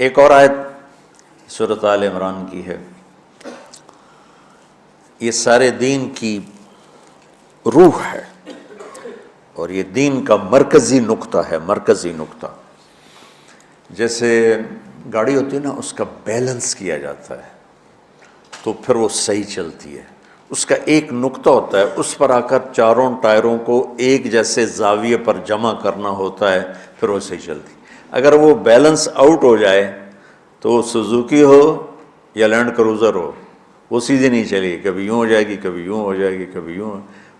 ایک اور آیت سورۃ آل عمران کی ہے، یہ سارے دین کی روح ہے اور یہ دین کا مرکزی نقطہ ہے، مرکزی نقطہ۔ جیسے گاڑی ہوتی ہے نا، اس کا بیلنس کیا جاتا ہے تو پھر وہ صحیح چلتی ہے۔ اس کا ایک نقطہ ہوتا ہے، اس پر آ کر چاروں ٹائروں کو ایک جیسے زاویے پر جمع کرنا ہوتا ہے، پھر وہ صحیح چلتی ہے۔ اگر وہ بیلنس آؤٹ ہو جائے تو سوزوکی ہو یا لینڈ کروزر ہو، وہ سیدھی نہیں چلے گی، کبھی یوں ہو جائے گی، کبھی یوں ہو جائے گی، کبھی یوں،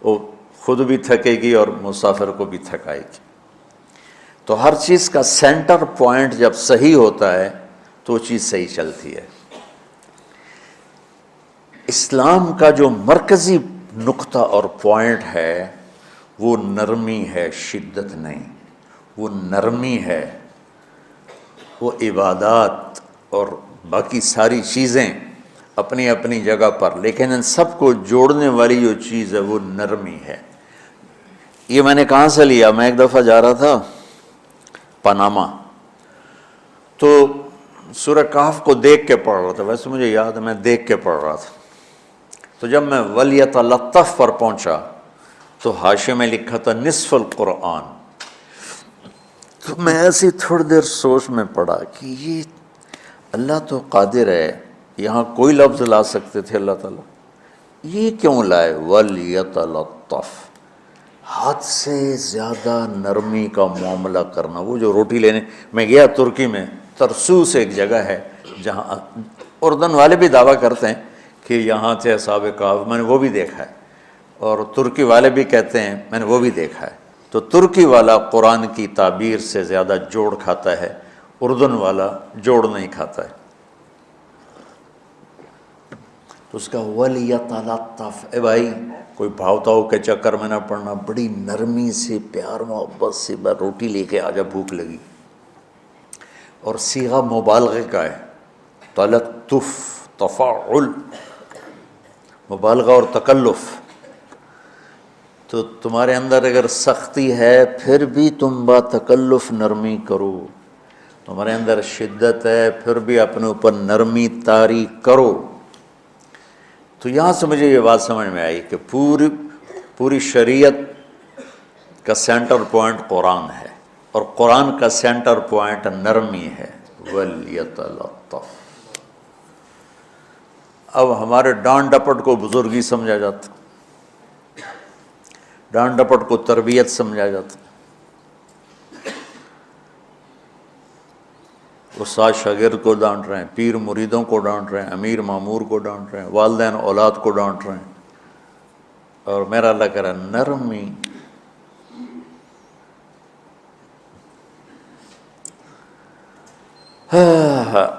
وہ خود بھی تھکے گی اور مسافر کو بھی تھکائے گی۔ تو ہر چیز کا سینٹر پوائنٹ جب صحیح ہوتا ہے تو وہ چیز صحیح چلتی ہے۔ اسلام کا جو مرکزی نقطہ اور پوائنٹ ہے وہ نرمی ہے، شدت نہیں، وہ نرمی ہے۔ وہ عبادات اور باقی ساری چیزیں اپنی اپنی جگہ پر، لیکن ان سب کو جوڑنے والی جو چیز ہے وہ نرمی ہے۔ یہ میں نے کہاں سے لیا؟ میں ایک دفعہ جا رہا تھا پاناما، تو سورہ کہف کو دیکھ کے پڑھ رہا تھا، ویسے مجھے یاد ہے میں دیکھ کے پڑھ رہا تھا۔ تو جب میں وَلْيَتَلَطَّفْ پر پہنچا تو حاشیے میں لکھا تھا نصف القرآن۔ تو میں ایسی تھوڑی دیر سوچ میں پڑا کہ یہ اللہ تو قادر ہے، یہاں کوئی لفظ لا سکتے تھے اللہ تعالیٰ، یہ کیوں لائے وَلْيَتَلَطَّفْ؟ حد سے زیادہ نرمی کا معاملہ کرنا۔ وہ جو روٹی لینے میں گیا ترکی میں، ترسوس ایک جگہ ہے جہاں اردن والے بھی دعویٰ کرتے ہیں کہ یہاں تھے اصحاب کہف، میں نے وہ بھی دیکھا ہے، اور ترکی والے بھی کہتے ہیں میں نے وہ بھی دیکھا ہے۔ تو ترکی والا قرآن کی تعبیر سے زیادہ جوڑ کھاتا ہے، اردن والا جوڑ نہیں کھاتا ہے۔ تو اس کا وَلْيَتَلَطَّفْ، اے بھائی کوئی بھاؤتاؤ کے چکر میں نہ پڑنا، بڑی نرمی سے، پیار محبت سے، بس روٹی لے کے آجا، بھوک لگی۔ اور صیغہ مبالغے کا ہے، تلطف، تفاعل، مبالغہ اور تکلف۔ تو تمہارے اندر اگر سختی ہے پھر بھی تم با تکلف نرمی کرو، تمہارے اندر شدت ہے پھر بھی اپنے اوپر نرمی طاری کرو۔ تو یہاں سے مجھے یہ بات سمجھ میں آئی کہ پوری شریعت کا سینٹر پوائنٹ قرآن ہے، اور قرآن کا سینٹر پوائنٹ نرمی ہے، وَلْيَتَلَطَّفْ۔ اب ہمارے ڈانٹ ڈپٹ کو بزرگی سمجھا جاتا، ڈانٹ ڈپٹ کو تربیت سمجھا جاتا، استاد شاگرد کو ڈانٹ رہے ہیں، پیر مریدوں کو ڈانٹ رہے ہیں، امیر مامور کو ڈانٹ رہے ہیں، والدین اولاد کو ڈانٹ رہے ہیں، اور میرا اللہ کہہ رہا ہے نرمی۔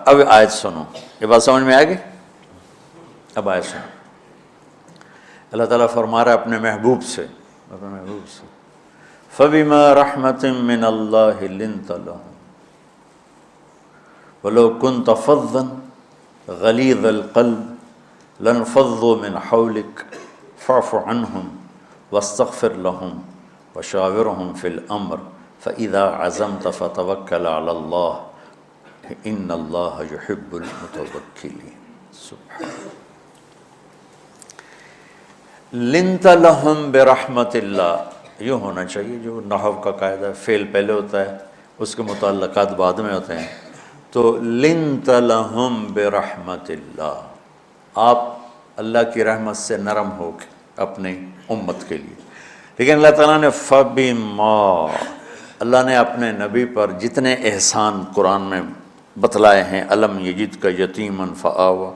اب آیت سنو، یہ بات سمجھ میں آ گئی؟ اب آیت سنو، اللہ تعالیٰ فرما رہا ہے اپنے محبوب سے، فَبِمَا رَحْمَةٍ مِّنَ اللَّهِ لِنْتَ لَهُمْ وَلَوْ كُنْتَ فَظًّا غَلِيظَ الْقَلْبِ لَانفَضُّوا مِنْ حَوْلِكَ فَاعْفُ عَنْهُمْ وَاسْتَغْفِرْ لَهُمْ وَشَاوِرْهُمْ فِي الْأَمْرِ فَإِذَا عَزَمْتَ فَتَوَكَّلْ عَلَى اللَّهِ إِنَّ اللَّهَ يُحِبُّ الْمُتَوَكِّلِينَ۔ سبحان لنت لہم برحمت اللہ، یہ ہونا چاہیے جو نحو کا قاعدہ ہے، فعل پہلے ہوتا ہے اس کے متعلقات بعد میں ہوتے ہیں۔ تو لنت لہم برحمت اللہ، آپ اللہ کی رحمت سے نرم ہو کے اپنی امت کے لیے۔ لیکن اللہ تعالیٰ نے فبما، اللہ نے اپنے نبی پر جتنے احسان قرآن میں بتلائے ہیں، الم یجدک یتیما فآویٰ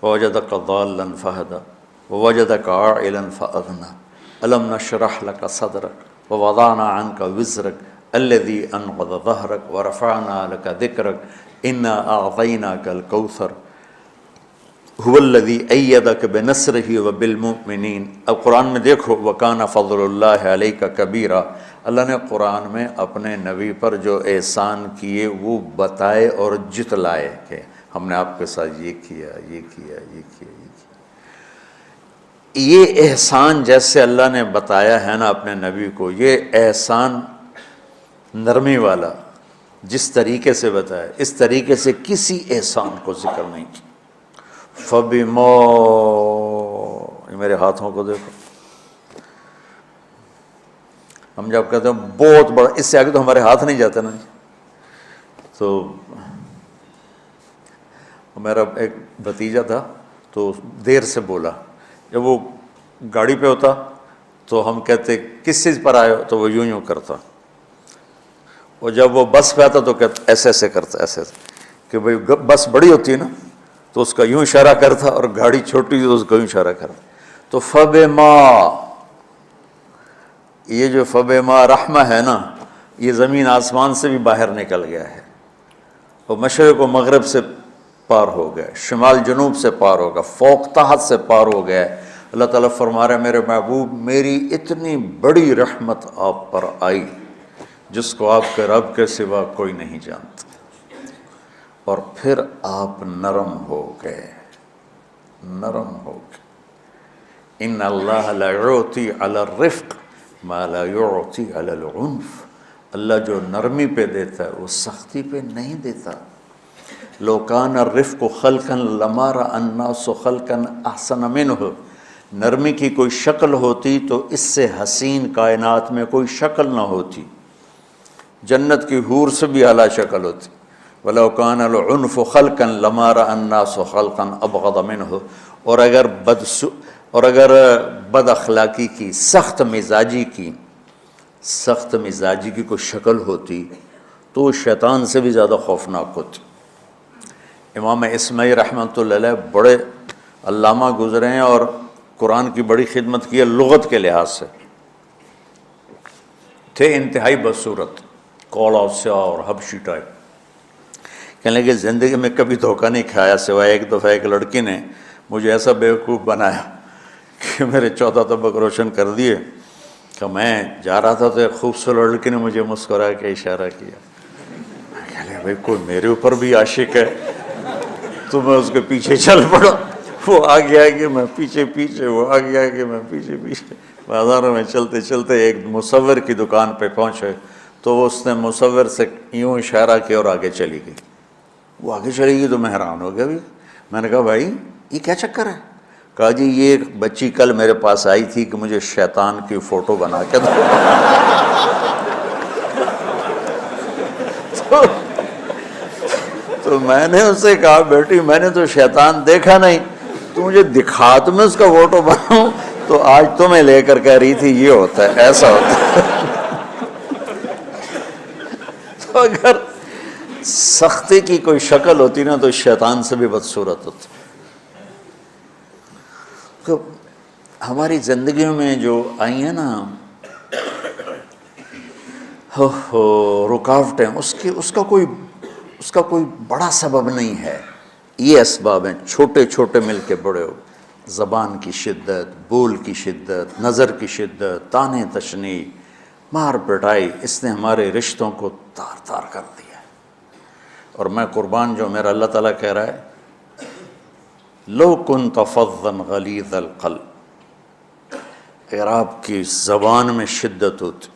ووجدک ضالا فہدیٰ ووجدک عائلا فأغنیٰ الم نشرح لک صدرک ووضعنا عنک وزرک الذی انقض ظہرک ورفعنا لک ذکرک انا اعطیناک الکوثر هو الذی ایدک بنصرہ وبالمؤمنین۔ اب قرآن میں دیکھو، وکان فضل اللہ علیک کبیرا، اللہ نے قرآن میں اپنے نبی پر جو احسان کیے وہ بتائے اور جتلائے کہ ہم نے آپ کے ساتھ یہ کیا، یہ کیا، یہ کیا، یہ کیا۔ یہ احسان جیسے اللہ نے بتایا ہے نا اپنے نبی کو، یہ احسان نرمی والا، جس طریقے سے بتایا اس طریقے سے کسی احسان کو ذکر نہیں کیا۔ فَبِمَا، میرے ہاتھوں کو دیکھو، ہم جب کہتے ہیں بہت بڑا، اس سے آگے تو ہمارے ہاتھ نہیں جاتے نا۔ تو میرا ایک بھتیجا تھا تو دیر سے بولا، جب وہ گاڑی پہ ہوتا تو ہم کہتے کس چیز پر آئے ہو، تو وہ یوں کرتا، اور جب وہ بس پہ آتا تو کہتا ایسے ایسے کرتا، ایسے کہ بھئی بس بڑی ہوتی ہے نا تو اس کا یوں اشارہ کرتا، اور گاڑی چھوٹی تو اس کا یوں اشارہ کرتا۔ تو فَبِمَا، یہ جو فَبِمَا رحمہ ہے نا، یہ زمین آسمان سے بھی باہر نکل گیا ہے، اور مشرق و مغرب سے پار ہو گیا، شمال جنوب سے پار ہوگا، فوق تحت سے پار ہو گیا ہے۔ اللہ تعالیٰ فرما رہے ہیں میرے محبوب میری اتنی بڑی رحمت آپ پر آئی جس کو آپ کے رب کے سوا کوئی نہیں جانتا، اور پھر آپ نرم ہو گئے، نرم ہو گئے۔ ان اللہ لا یعطی علی الرفق ما لا یعطی علی العنف، اللہ جو نرمی پہ دیتا ہے وہ سختی پہ نہیں دیتا۔ لو کان الرفق خلقا لما رأى الناس خلقا احسن منه، نرمی کی کوئی شکل ہوتی تو اس سے حسین کائنات میں کوئی شکل نہ ہوتی، جنت کی حور سے بھی اعلیٰ شکل ہوتی۔ وَلَوْ كَانَ الْعُنْفُ خَلْقًا لَمَا رَأَى النَّاسُ خَلْقًا أَبْغَضَ مِنْهُ، اور اگر بد اخلاقی کی، سخت مزاجی کی کوئی شکل ہوتی تو وہ شیطان سے بھی زیادہ خوفناک ہوتی۔ امام اسماعیل رحمۃ اللہ علیہ بڑے علامہ گزرے ہیں اور قرآن کی بڑی خدمت کی ہے لغت کے لحاظ سے، تھے انتہائی بدصورت، کوڑا سیاہ اور حبشی ٹائپ۔ کہنے لگے زندگی میں کبھی دھوکہ نہیں کھایا سوائے ایک دفعہ ایک لڑکی نے مجھے ایسا بیوقوف بنایا کہ میرے 14 طبق روشن کر دیے کہ میں جا رہا تھا تو ایک خوبصورت لڑکی نے مجھے مسکرا کے اشارہ کیا، میں کہہ لیا بھائی کوئی میرے اوپر بھی عاشق ہے، تو میں اس کے پیچھے چل پڑا، وہ آگے آگے میں پیچھے پیچھے، وہ آگے آگے میں پیچھے پیچھے، بازاروں میں چلتے چلتے ایک مصور کی دکان پہ پہنچے تو اس نے مصور سے یوں اشارہ کیا اور آگے چلی گئی۔ وہ آگے چلی گئی تو میں حیران ہو گیا بھی، میں نے کہا بھائی یہ کیا چکر ہے؟ کہا جی یہ ایک بچی کل میرے پاس آئی تھی کہ مجھے شیطان کی فوٹو بنا کے دو۔ تو میں نے اس سے کہا بیٹی میں نے تو شیطان دیکھا نہیں، تو مجھے دکھا تو میں اس کا فوٹو بناؤں، تو آج تمہیں لے کر کہہ رہی تھی یہ ہوتا ہے ایسا ہوتا ہے۔ تو اگر سختی کی کوئی شکل ہوتی نا تو شیطان سے بھی بدصورت ہوتی۔ تو ہماری زندگیوں میں جو آئی ہیں نا رکاوٹیں، اس کا کوئی بڑا سبب نہیں ہے، یہ اسباب ہیں چھوٹے چھوٹے مل کے بڑے ہو، زبان کی شدت، بول کی شدت، نظر کی شدت، طعنے تشنیع، مار پٹائی، اس نے ہمارے رشتوں کو تار تار کر دیا۔ اور میں قربان جو میرا اللہ تعالیٰ کہہ رہا ہے لو کنت فظا غلیظ القلب، اگر آپ کی زبان میں شدت ہوتی،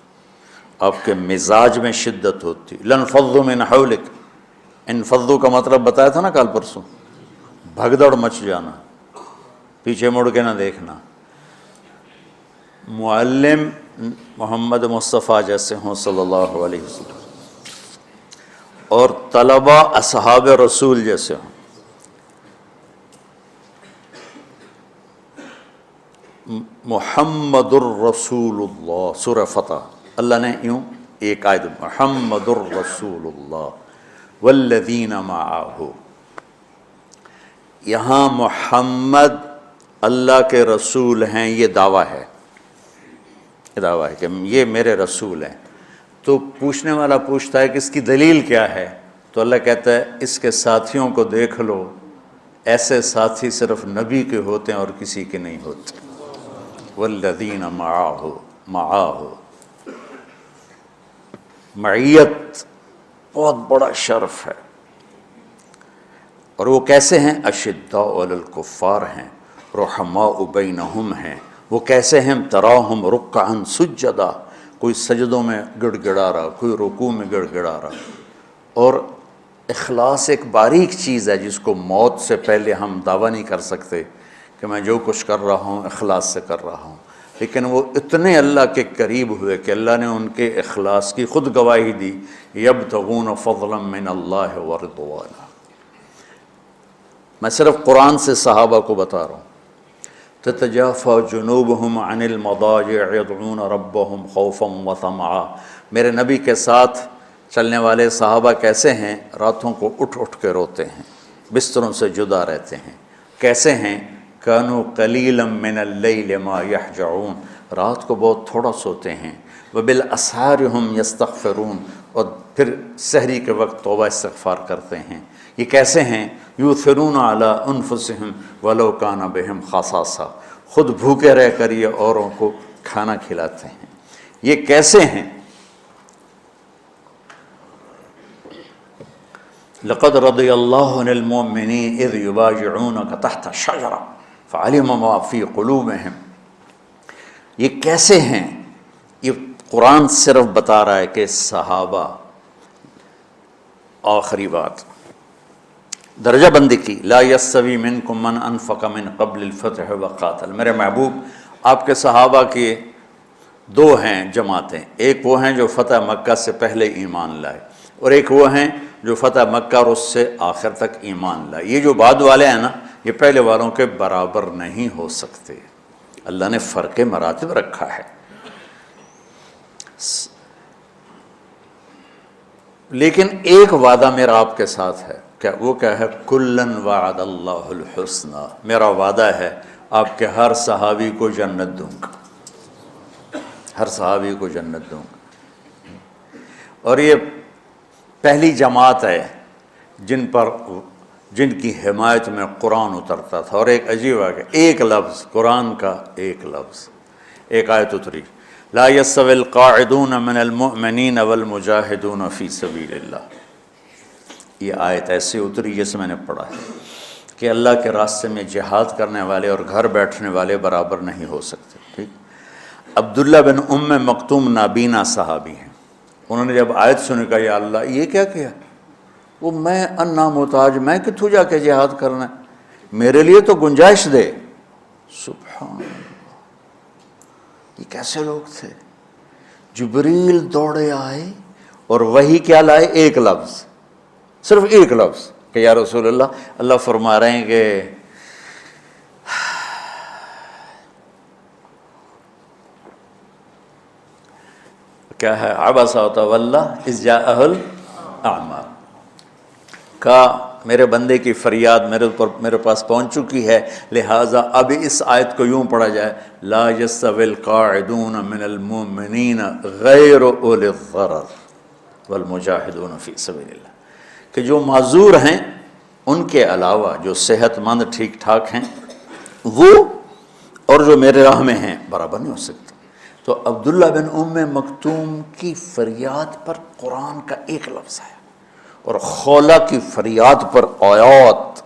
آپ کے مزاج میں شدت ہوتی، لانفضوا من حولک، انفضوا کا مطلب بتایا تھا نا کل پرسوں، بھگدڑ مچ جانا، پیچھے مڑ کے نہ دیکھنا۔ معلم محمد مصطفیٰ جیسے ہوں صلی اللہ علیہ وسلم، اور طلبہ اصحاب رسول جیسے ہوں، محمد الرسول اللہ، سورہ فتح اللہ نے یوں ایک آیت محمد الرسول اللہ والذین معہ، یہاں محمد اللہ کے رسول ہیں، یہ دعویٰ ہے، یہ دعویٰ ہے کہ یہ میرے رسول ہیں۔ تو پوچھنے والا پوچھتا ہے کہ اس کی دلیل کیا ہے، تو اللہ کہتا ہے اس کے ساتھیوں کو دیکھ لو، ایسے ساتھی صرف نبی کے ہوتے ہیں اور کسی کے نہیں ہوتے۔ والذین معاہ، معیت بہت بڑا شرف ہے، اور وہ کیسے ہیں؟ اشداء علی الکفار ہیں، رحماء بینہم ہیں، وہ کیسے ہیں؟ تراہم رکعا سجدا، کوئی سجدوں میں گڑ گڑا رہا، کوئی رکوع میں گڑ گڑا رہا، اور اخلاص ایک باریک چیز ہے جس کو موت سے پہلے ہم دعویٰ نہیں کر سکتے کہ میں جو کچھ کر رہا ہوں اخلاص سے کر رہا ہوں، لیکن وہ اتنے اللہ کے قریب ہوئے کہ اللہ نے ان کے اخلاص کی خود گواہی دی، یبتغون فضلا من اللہ ورضوانا۔ میں صرف قرآن سے صحابہ کو بتا رہا ہوں، تتجافى جنوبهم عن المضاجع يدعون ربهم خوفا وطمعا۔ میرے نبی کے ساتھ چلنے والے صحابہ کیسے ہیں؟ راتوں کو اٹھ اٹھ کے روتے ہیں، بستروں سے جدا رہتے ہیں۔ کیسے ہیں؟ كانوا قليلا من الليل ما يهجعون، رات کو بہت تھوڑا سوتے ہیں۔ وبالاسحار هم يستغفرون، اور پھر سحری کے وقت توبہ استغفار کرتے ہیں۔ یہ کیسے ہیں؟ یؤثرون علی انفسهم ولو کان بهم خصاصہ، خود بھوکے رہ کر یہ اوروں کو کھانا کھلاتے ہیں۔ یہ کیسے ہیں؟ لقد رضی اللہ عن المؤمنین اذ یبایعونک تحت الشجرہ فعلم ما فی قلوبہم۔ یہ کیسے ہیں؟ یہ قرآن صرف بتا رہا ہے کہ صحابہ، آخری بات درجہ بندی کی، لا یستوی منکم من انفق من قبل الفتح وقاتل۔ میرے محبوب، آپ کے صحابہ کے دو ہیں جماعتیں، ایک وہ ہیں جو فتح مکہ سے پہلے ایمان لائے، اور ایک وہ ہیں جو فتح مکہ اور اس سے آخر تک ایمان لائے۔ یہ جو بعد والے ہیں نا، یہ پہلے والوں کے برابر نہیں ہو سکتے، اللہ نے فرق مراتب رکھا ہے۔ لیکن ایک وعدہ میرا آپ کے ساتھ ہے، کیا وہ کیا ہے؟ کلن وعد اللہ الحسنہ، میرا وعدہ ہے آپ کے ہر صحابی کو جنت دوں گا، ہر صحابی کو جنت دوں گا۔ اور یہ پہلی جماعت ہے جن کی حمایت میں قرآن اترتا تھا۔ اور ایک عجیب ہے کہ ایک لفظ قرآن کا، ایک لفظ، ایک آیت اتری، لا یستوی القاعدون من المؤمنین والمجاہدون فی سبیل اللہ۔ یہ آیت ایسے اتری جیسے میں نے پڑھا ہے کہ اللہ کے راستے میں جہاد کرنے والے اور گھر بیٹھنے والے برابر نہیں ہو سکتے۔ ٹھیک، عبداللہ بن ام مکتوم نابینا صحابی ہیں، انہوں نے جب آیت سنی کہا یا اللہ یہ کیا کیا؟ وہ میں انا محتاج، میں کتوں جا کے جہاد کرنا ہے، میرے لیے تو گنجائش دے۔ سبحان اللہ، یہ کیسے لوگ تھے؟ جبریل دوڑے آئے اور وہی کیا لائے؟ ایک لفظ، صرف ایک لفظ کہ یا رسول اللہ فرما رہے ہیں کہ کیا ہے؟ عبس وتولی اذ جاءہ الاعمى، کہا میرے بندے کی فریاد میرے پاس پہنچ چکی ہے، لہٰذا اب اس آیت کو یوں پڑھا جائے، لا یستوی القاعدون من المؤمنین غیر اولی الضرر والمجاہدون فی سبیل اللہ، کہ جو معذور ہیں ان کے علاوہ جو صحت مند ٹھیک ٹھاک ہیں وہ، اور جو میرے راہ میں ہیں، برابر نہیں ہو سکتے۔ تو عبداللہ بن ام مکتوم کی فریاد پر قرآن کا ایک لفظ ہے، اور خولہ کی فریاد پر آیات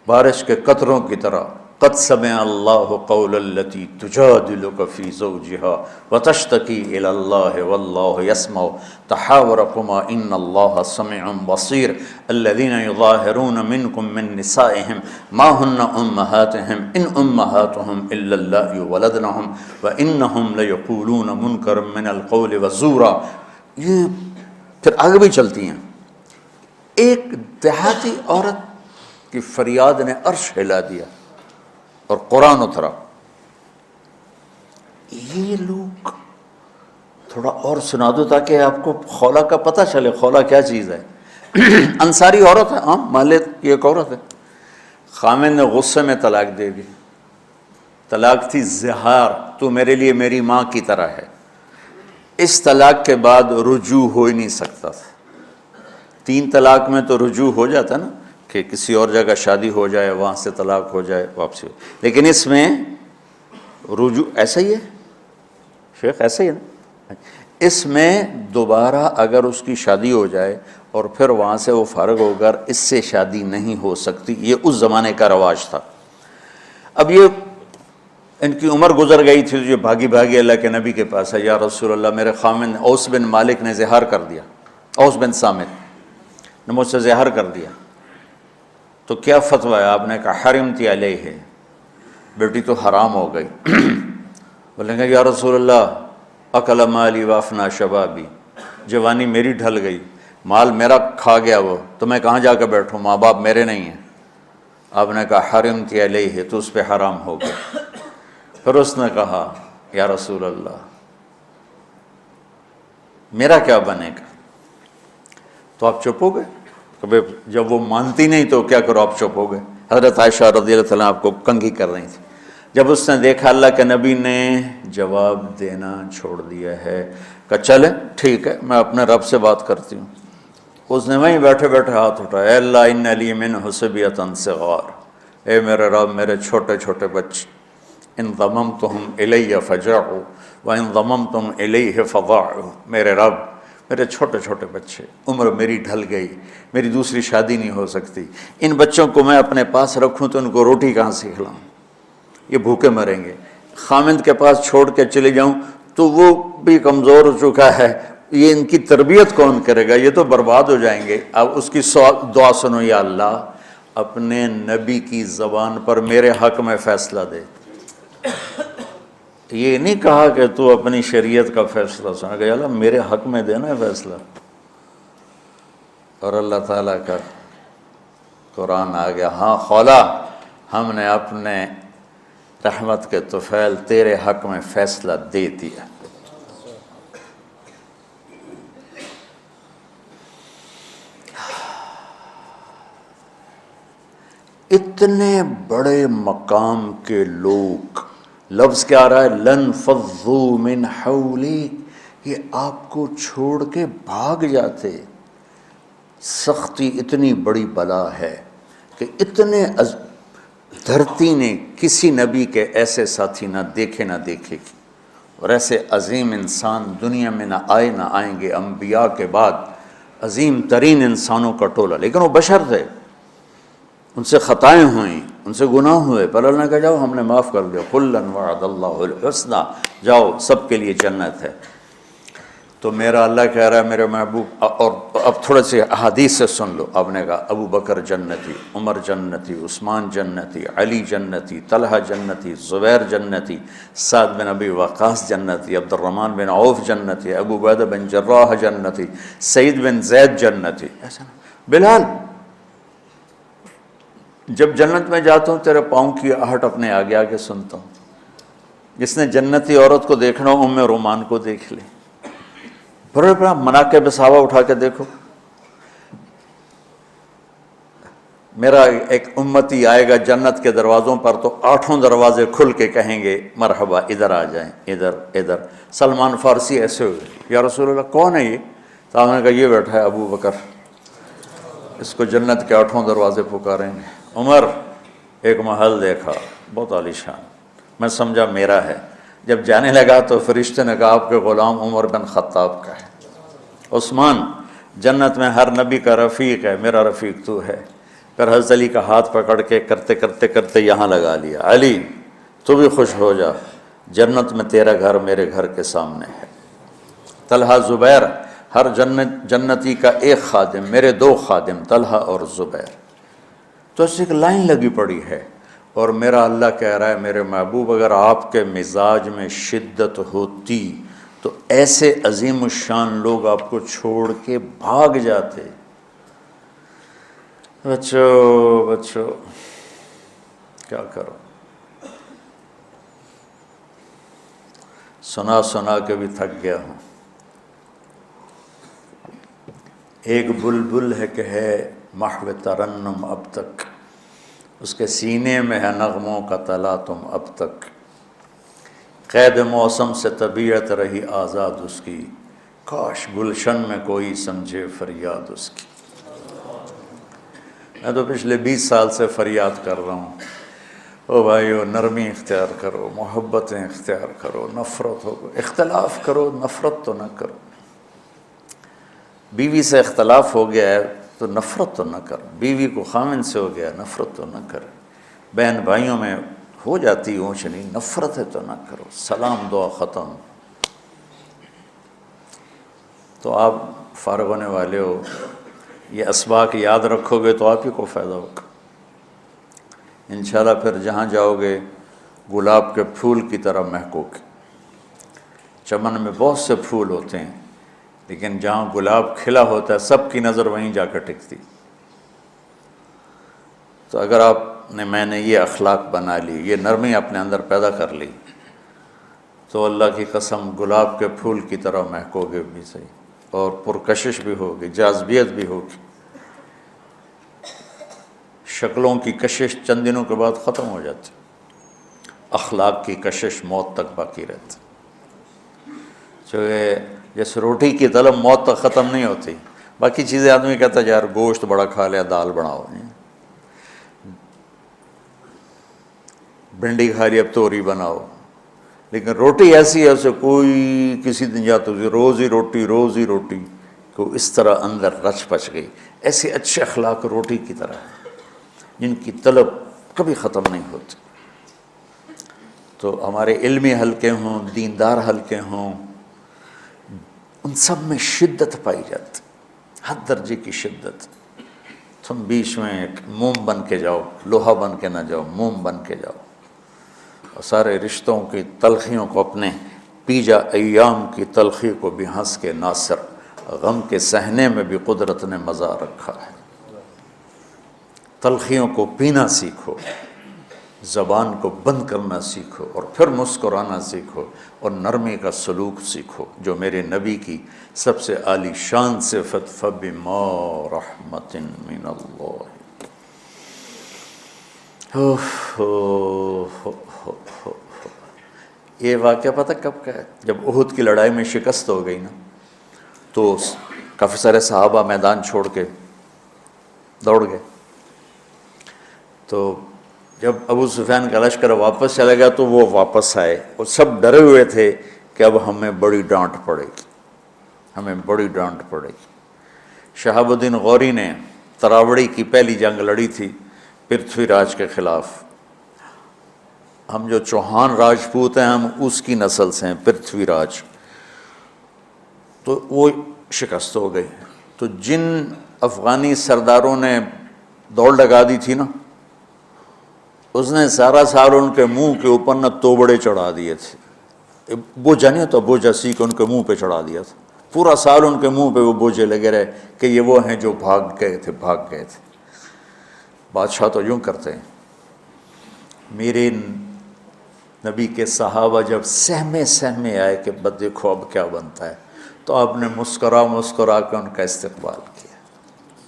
بارش کے قطروں کی طرح، قد سمع اللہ قول التی تجادلک فی زوجها وتشتکی الی اللہ واللہ یسمع تحاورکما ان اللہ سمیع بصیر الذین یظاہرون منکم من نسائهم ما ہن امہاتهم ان امہاتهم الا اللہ ولدنهم وانہم لیقولون منکرا من القول وزورا۔ یہ پھر آگے بھی چلتی ہیں۔ ایک دیہاتی عورت کی فریاد نے عرش ہلا دیا اور قرآن اترا۔ یہ لوگ تھوڑا اور سنا دو تاکہ آپ کو خولہ کا پتہ چلے، خولہ کیا چیز ہے۔ انصاری عورت ہے، ہاں محلے کی ایک عورت ہے، خامن نے غصے میں طلاق دے دی، طلاق تھی زہار، تو میرے لیے میری ماں کی طرح ہے۔ اس طلاق کے بعد رجوع ہو ہی نہیں سکتا تھا۔ 3 طلاق میں تو رجوع ہو جاتا نا، کہ کسی اور جگہ شادی ہو جائے، وہاں سے طلاق ہو جائے، واپسی ہو، لیکن اس میں رجوع ایسا ہی ہے شیخ، ایسا ہی ہے نا، اس میں دوبارہ اگر اس کی شادی ہو جائے اور پھر وہاں سے وہ فارغ ہو کر اس سے شادی نہیں ہو سکتی، یہ اس زمانے کا رواج تھا۔ اب یہ ان کی عمر گزر گئی تھی، جو بھاگی بھاگی اللہ کے نبی کے پاس ہے، یا رسول اللہ میرے خامن اوس بن مالک نے زہار کر دیا، اوس بن صامت نے مجھ سے زہر کر دیا، تو کیا فتویٰ ہے؟ آپ نے کہا حرمتی علیہ، بیٹی تو حرام ہو گئی۔ بولیں گے یا رسول اللہ اکل مالی وافنا شبابی، جوانی میری ڈھل گئی، مال میرا کھا گیا وہ، تو میں کہاں جا کے بیٹھوں، ماں باپ میرے نہیں ہیں۔ آپ نے کہا حرمتی علیہ، تو اس پہ حرام ہو گیا۔ پھر اس نے کہا یا رسول اللہ میرا کیا بنے گا؟ تو آپ چپ ہو گئے کہ بھئی جب وہ مانتی نہیں تو کیا کرو، آپ چپ ہو گئے۔ حضرت عائشہ رضی اللہ تعالیٰ آپ کو کنگھی کر رہی تھی۔ جب اس نے دیکھا اللہ کے نبی نے جواب دینا چھوڑ دیا ہے، کہ چلے ٹھیک ہے میں اپنے رب سے بات کرتی ہوں، اس نے وہیں بیٹھے بیٹھے ہاتھ اٹھایا، اے اللہ ان لی منہ صبیۃ صغار، اے میرے رب میرے چھوٹے چھوٹے بچے، ان ضممتہم الی فجعوا وان ضممتم الیہ فضاعوا، میرے رب میرے چھوٹے چھوٹے بچے، عمر میری ڈھل گئی، میری دوسری شادی نہیں ہو سکتی، ان بچوں کو میں اپنے پاس رکھوں تو ان کو روٹی کہاں سے کھلاؤں، یہ بھوکے مریں گے، خامند کے پاس چھوڑ کے چلے جاؤں تو وہ بھی کمزور ہو چکا ہے، یہ ان کی تربیت کون کرے گا، یہ تو برباد ہو جائیں گے۔ اب اس کی دعا سنو، یا اللہ اپنے نبی کی زبان پر میرے حق میں فیصلہ دے۔ یہ نہیں کہا کہ تو اپنی شریعت کا فیصلہ سنا، کہ یا اللہ میرے حق میں دینا ہے فیصلہ۔ اور اللہ تعالیٰ کا قرآن آ گیا، ہاں خولا ہم نے اپنے رحمت کے طفیل تیرے حق میں فیصلہ دے دیا۔ اتنے بڑے مقام کے لوگ، لفظ کیا آ رہا ہے، لن فضوا من حولی، یہ آپ کو چھوڑ کے بھاگ جاتے۔ سختی اتنی بڑی بلا ہے کہ اتنے دھرتی نے کسی نبی کے ایسے ساتھی نہ دیکھے نہ دیکھے گی، اور ایسے عظیم انسان دنیا میں نہ آئے نہ آئیں گے، انبیاء کے بعد عظیم ترین انسانوں کا ٹولہ، لیکن وہ بشر تھے، ان سے خطائیں ہوئیں، ان سے گناہ ہوئے، پر اللہ نے کہا جاؤ ہم نے معاف کر دیا، کلا وعد اللہ الحسنی، جاؤ سب کے لیے جنت ہے۔ تو میرا اللہ کہہ رہا ہے میرے محبوب، اور اب تھوڑے سے احادیث سے سن لو۔ آپ نے کہا ابو بکر جنتی، عمر جنتی، عثمان جنتی، علی جنتی، طلحہ جنتی، زبیر جنتی، سعد بن ابی وقاص جنتی، عبد الرحمن بن عوف جنتی، ابو عبیدہ بن جراح جنتی، سعید بن زید جنتی، ایسا بلال جب جنت میں جاتا ہوں تیرے پاؤں کی آہٹ اپنے آگے آگے سنتا ہوں۔ جس نے جنتی عورت کو دیکھنا ہو ام رومان کو دیکھ لے، بڑے بڑا مناقب صحابہ اٹھا کے دیکھو۔ میرا ایک امتی آئے گا جنت کے دروازوں پر تو 8 دروازے کھل کے کہیں گے مرحبا ادھر آ جائیں، ادھر ادھر۔ سلمان فارسی ایسے ہوئے، یا رسول اللہ کون ہے یہ؟ تو آپ نے کہا یہ بیٹھا ہے ابو بکر، اس کو جنت کے 8 دروازے پکاریں گے۔ عمر ایک محل دیکھا بہت عالیشان، میں سمجھا میرا ہے، جب جانے لگا تو فرشتے نے کہا آپ کے غلام عمر بن خطاب کا ہے۔ عثمان جنت میں ہر نبی کا رفیق ہے، میرا رفیق تو ہے۔ پھر حضرت علی کا ہاتھ پکڑ کے کرتے کرتے کرتے یہاں لگا لیا، علی تو بھی خوش ہو جا، جنت میں تیرا گھر میرے گھر کے سامنے ہے۔ طلحہ زبیر، ہر جنتی کا ایک خادم، میرے 2 خادم طلحہ اور زبیر۔ تو اس ایک لائن لگی پڑی ہے، اور میرا اللہ کہہ رہا ہے میرے محبوب اگر آپ کے مزاج میں شدت ہوتی تو ایسے عظیم الشان لوگ آپ کو چھوڑ کے بھاگ جاتے۔ بچو کیا کرو، سنا سنا کے بھی تھک گیا ہوں۔ ایک بلبل ہے کہ ہے محو ترنم اب تک، اس کے سینے میں ہے نغموں کا تلاطم اب تک، قید موسم سے طبیعت رہی آزاد اس کی، کاش گلشن میں کوئی سمجھے فریاد اس کی۔ میں تو پچھلے 20 سال سے فریاد کر رہا ہوں، او بھائیو نرمی اختیار کرو، محبتیں اختیار کرو، نفرت ہو اختلاف کرو، نفرت تو نہ کرو۔ بیوی سے اختلاف ہو گیا ہے تو نفرت تو نہ کرو، بیوی کو خامن سے ہو گیا نفرت تو نہ کرے، بہن بھائیوں میں ہو جاتی اونچ نہیں، نفرت ہے تو نہ کرو، سلام دعا ختم۔ تو آپ فارغ ہونے والے ہو، یہ اسباق یاد رکھو گے تو آپ ہی کو فائدہ ہوگا انشاءاللہ۔ پھر جہاں جاؤ گے گلاب کے پھول کی طرح مہکو گے۔ چمن میں بہت سے پھول ہوتے ہیں، لیکن جہاں گلاب کھلا ہوتا ہے سب کی نظر وہیں جا کر ٹکتی۔ تو اگر میں نے یہ اخلاق بنا لی، یہ نرمی اپنے اندر پیدا کر لی، تو اللہ کی قسم گلاب کے پھول کی طرح مہکو گے بھی صحیح، اور پرکشش بھی ہوگی، جاذبیت بھی ہوگی۔ شکلوں کی کشش چند دنوں کے بعد ختم ہو جاتی، اخلاق کی کشش موت تک باقی رہتی۔ جیسے روٹی کی طلب موت تک ختم نہیں ہوتی، باقی چیزیں آدمی کہتا ہے یار گوشت بڑا کھا لیا، دال بناؤ، بھنڈی کھا لی اب توری بناؤ، لیکن روٹی ایسی ہے اسے کوئی کسی دن جاتا روز ہی روٹی کو اس طرح اندر رچ پچ گئی۔ ایسے اچھے اخلاق روٹی کی طرح ہیں جن کی طلب کبھی ختم نہیں ہوتی۔ تو ہمارے علمی حلقے ہوں، دیندار حلقے ہوں، ان سب میں شدت پائی جاتی، ہر درجے کی شدت۔ تم بیچ میں ایک موم بن کے جاؤ، لوہا بن کے نہ جاؤ، موم بن کے جاؤ، اور سارے رشتوں کی تلخیوں کو اپنے پی جا، ایام کی تلخی کو بھی ہنس کے ناصر، غم کے سہنے میں بھی قدرت نے مزہ رکھا ہے۔ تلخیوں کو پینا سیکھو، زبان کو بند کرنا سیکھو، اور پھر مسکرانا سیکھو، اور نرمی کا سلوک سیکھو جو میرے نبی کی سب سے عالی شان صفت فَبِمَا رَحْمَةٍ مِّنَ اللَّهِ۔ یہ واقعہ پتہ کب کا ہے؟ جب احد کی لڑائی میں شکست ہو گئی نا، تو کافی سارے صحابہ میدان چھوڑ کے دوڑ گئے۔ تو جب ابو سفیان کا لشکر واپس چلا گیا تو وہ واپس آئے، اور سب ڈرے ہوئے تھے کہ اب ہمیں بڑی ڈانٹ پڑے گی، ہمیں بڑی ڈانٹ پڑے گی۔ شہاب الدین غوری نے تراوڑی کی پہلی جنگ لڑی تھی پرتھوی راج کے خلاف۔ ہم جو چوہان راجپوت ہیں ہم اس کی نسل سے ہیں، پرتھوی راج، تو وہ شکست ہو گئی۔ تو جن افغانی سرداروں نے دوڑ لگا دی تھی نا، اس نے سارا سال ان کے منہ کے اوپر نہ توبڑے چڑھا دیے تھے، بوجھا نہیں ہوتا، بوجھا سی کے ان کے منہ پہ چڑھا دیا تھا، پورا سال ان کے منہ پہ وہ بوجھے لگے رہے کہ یہ وہ ہیں جو بھاگ گئے تھے۔ بادشاہ تو یوں کرتے ہیں۔ میرے نبی کے صحابہ جب سہمے آئے کہ بس دیکھو اب کیا بنتا ہے، تو آپ نے مسکرا کے ان کا استقبال کیا،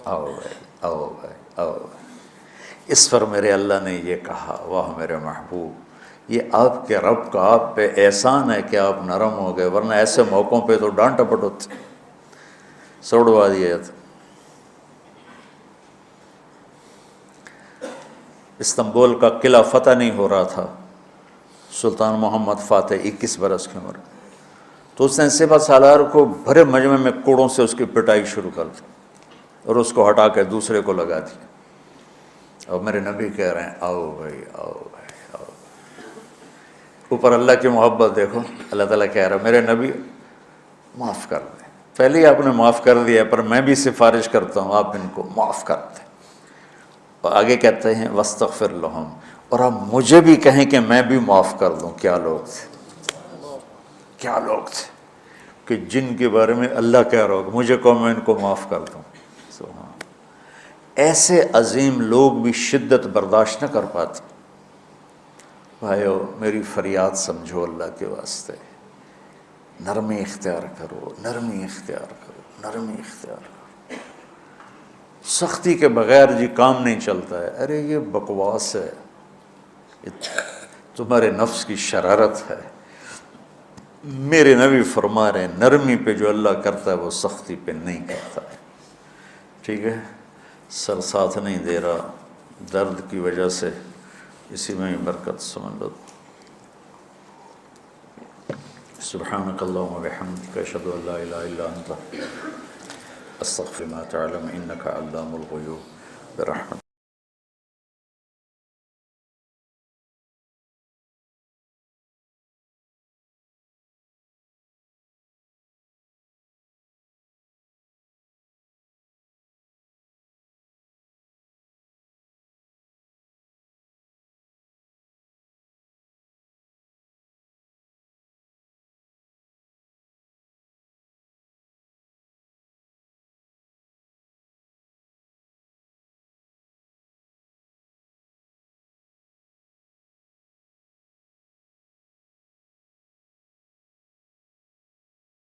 آؤ بھائی آؤ بھائی آؤ بھائی۔ اس پر میرے اللہ نے یہ کہا، واہ میرے محبوب، یہ آپ کے رب کا آپ پہ احسان ہے کہ آپ نرم ہو گئے، ورنہ ایسے موقعوں پہ تو ڈانٹ ڈپٹ ہوتی، سوڑوا دیا جاتا۔ استنبول کا قلعہ فتح نہیں ہو رہا تھا، سلطان محمد فاتح 21 برس کی عمر، تو اس نے سپہ سالار کو بھرے مجمع میں کوڑوں سے اس کی پٹائی شروع کر دی، اور اس کو ہٹا کے دوسرے کو لگا دیا۔ اور میرے نبی کہہ رہے ہیں آؤ بھائی آؤ بھائی آؤ۔ اوپر اللہ کی محبت دیکھو، اللہ تعالیٰ کہہ رہا ہے میرے نبی معاف کر دیں، پہلے ہی آپ نے معاف کر دیا، پر میں بھی سفارش کرتا ہوں آپ ان کو معاف کر دیں۔ اور آگے کہتے ہیں وَاسْتَغْفِرْ لَهُمْ، اور آپ مجھے بھی کہیں کہ میں بھی معاف کر دوں۔ کیا لوگ تھے، کیا لوگ تھے کہ جن کے بارے میں اللہ کہہ رہا ہوگا مجھے کہو میں ان کو معاف کر دوں۔ ایسے عظیم لوگ بھی شدت برداشت نہ کر پاتے۔ بھائیو میری فریاد سمجھو اللہ کے واسطے، نرمی اختیار کرو، نرمی اختیار کرو، نرمی اختیار کرو۔ سختی کے بغیر جی کام نہیں چلتا ہے، ارے یہ بکواس ہے، تمہارے نفس کی شرارت ہے۔ میرے نبی فرما رہے ہیں نرمی پہ جو اللہ کرتا ہے وہ سختی پہ نہیں کرتا ہے۔ ٹھیک ہے، سر ساتھ نہیں دے رہا درد کی وجہ سے، اسی میں ہی برکت سمجھ لو۔ سبحانک اللہم و بحمدک، اشہد ان لا الہ الا انت، استغفر ما تعلم انک علام الغیوب، برحمتک۔